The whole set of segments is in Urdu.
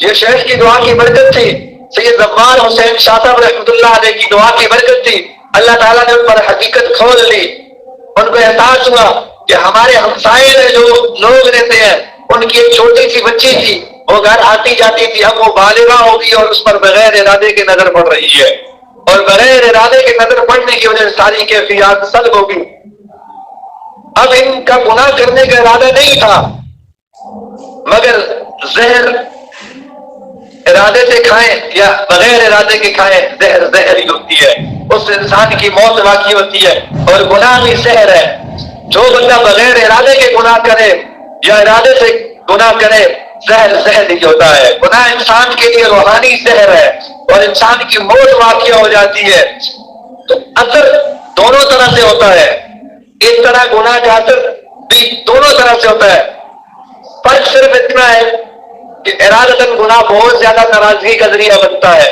یہ شیخ کی دعا کی برکت تھی، سید زمان حسین شاہ صاحب رحمۃ اللہ علیہ کی دعا کی برکت تھی، اللہ تعالیٰ نے ان پر حقیقت کھول لی، ان کو احساس ہوا کہ ہمارے ہمسائے میں جو لوگ رہتے ہیں ان کی ایک چھوٹی سی بچی تھی، وہ گھر آتی جاتی تھی، اب وہ بالغہ ہوگی اور اس پر بغیر ارادے کے نظر پڑ رہی ہے، اور بغیر ارادے کے نظر پڑنے کی وجہ سے ساری کیفیات سلب ہوگی۔ اب ان کا گناہ کرنے کا ارادہ نہیں تھا، مگر زہر ارادے سے کھائیں یا بغیر ارادے کے کھائیں، زہر زہر ہی ہوتی ہے، اس انسان کی موت واقع ہوتی ہے، اور گناہ بھی زہر ہے۔ جو بندہ بغیر ارادے کے گناہ کرے یا ارادے سے گناہ کرے، زہر زہر ہی ہوتا ہے۔ گناہ انسان کے لیے روحانی زہر ہے اور انسان کی موت واقع ہو جاتی ہے۔ تو اثر دونوں طرح سے ہوتا ہے، اس طرح گناہ کا اثر بھی دونوں طرح سے ہوتا ہے۔ فرق صرف اتنا ہے کہ ارادتاً گناہ بہت زیادہ ناراضگی کا ذریعہ بنتا ہے،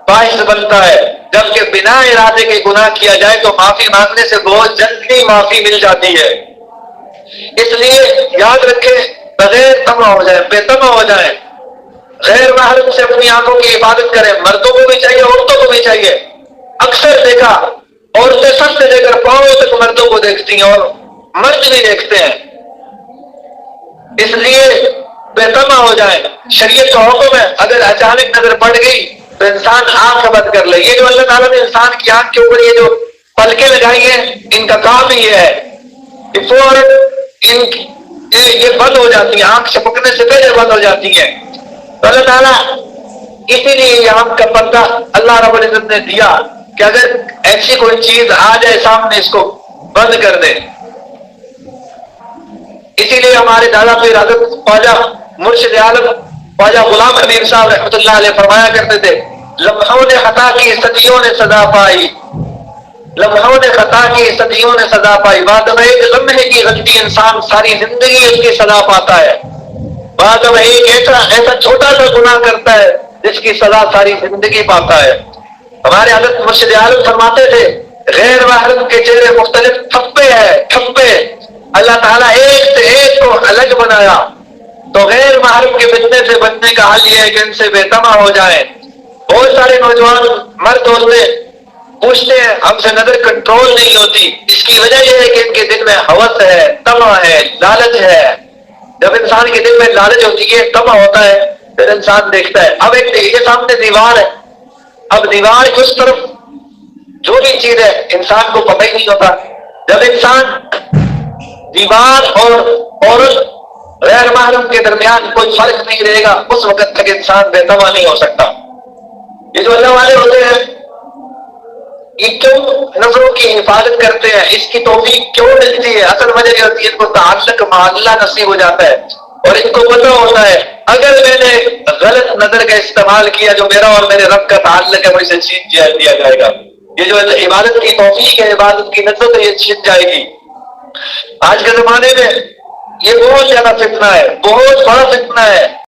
باعث بنتا ہے، جبکہ بنا ارادے کے گناہ کیا جائے تو معافی مانگنے سے بہت جلدی معافی مل جاتی ہے۔ اس لیے یاد رکھیں، بغیر تما ہو جائے، بے تما ہو جائیں، غیر محرم سے اپنی آنکھوں کی حفاظت کریں، مردوں کو بھی چاہیے، عورتوں کو بھی چاہیے۔ اکثر دیکھا عورتیں سب سے لے کر پاؤں تک مردوں کو دیکھتی ہیں اور مرد بھی دیکھتے ہیں، اس لیے بے تما ہو جائیں۔ شریعت کا حکم ہے اگر اچانک نظر پڑ گئی تو انسان آنکھ بند کر لے۔ یہ جو اللہ تعالیٰ نے انسان کی آنکھ کے اوپر یہ جو پلکیں لگائی ہیں، ان کا کام ہی یہ ہے کہ فوراً یہ بند ہو جاتی ہیں، آنکھ چھپکنے سے پہلے بند ہو جاتی ہیں۔ تو اللہ تعالیٰ اسی لیے یہ آنکھ کا پردہ اللہ رب العزت نے دیا کہ اگر ایسی کوئی چیز آ جائے سامنے، اس کو بند کر دے۔ اسی لیے ہمارے دادا پیر حضرت خواجہ مرشد عالم خواجہ غلام حبیب صاحب رحمۃ اللہ علیہ فرمایا کرتے تھے، لمحوں نے خطا کی صدیوں نے سزا پائی، لمحوں نے خطا کی صدیوں نے سزا پائی، بعد میں ایک لمحے کی غلطی انسان ساری زندگی اس کی سزا پاتا ہے، بعد میں ایک ایسا چھوٹا سا گناہ کرتا ہے جس کی سزا ساری زندگی پاتا ہے۔ ہمارے حضرت مرشد عالم فرماتے تھے، غیر محرم کے چہرے مختلف تھپے ہیں، تھپے، اللہ تعالیٰ ایک سے ایک کو الگ بنایا، تو غیر محرم کے فتنے سے بچنے کا حل یہ ہے کہ ان سے بے تما ہو جائیں۔ بہت سارے نوجوان مرد ہوتے پوچھتے ہیں ہم سے نظر کنٹرول نہیں ہوتی، اس کی وجہ یہ ہے کہ ان کے دل میں ہوس ہے، تما ہے، لالچ ہے۔ جب انسان کے دل میں لالچ ہوتی ہے، تما ہوتا ہے، پھر انسان دیکھتا ہے۔ اب ایک یہ سامنے دیوار ہے، اب دیوار کی اس طرف جو بھی چیز ہے انسان کو پتہ ہی نہیں ہوتا۔ جب انسان دیوار اور عورت غیر محرم کے درمیان کوئی فرق نہیں رہے گا، اس وقت تک انسان بے تما نہیں ہو سکتا۔ یہ جو اللہ والے ہوتے ہیں یہ کیوں نظروں کی حفاظت کرتے ہیں، اس کی توفیق کیوں ملتی ہے؟ اصل وجہ یہ ہوتی ہے ان کو تعلق مع اللہ نصیب ہو جاتا ہے، اور ان کو پتہ ہوتا ہے اگر میں نے غلط نظر کا استعمال کیا جو میرا اور میرے رب کا تعلق ہے وہ اسے چھین دیا جائے گا۔ یہ جو عبادت کی توفیق ہے، عبادت کی نظر ہے، یہ چھن جائے گی۔ آج کے زمانے میں یہ بہت زیادہ فتنہ ہے، بہت بڑا فتنہ ہے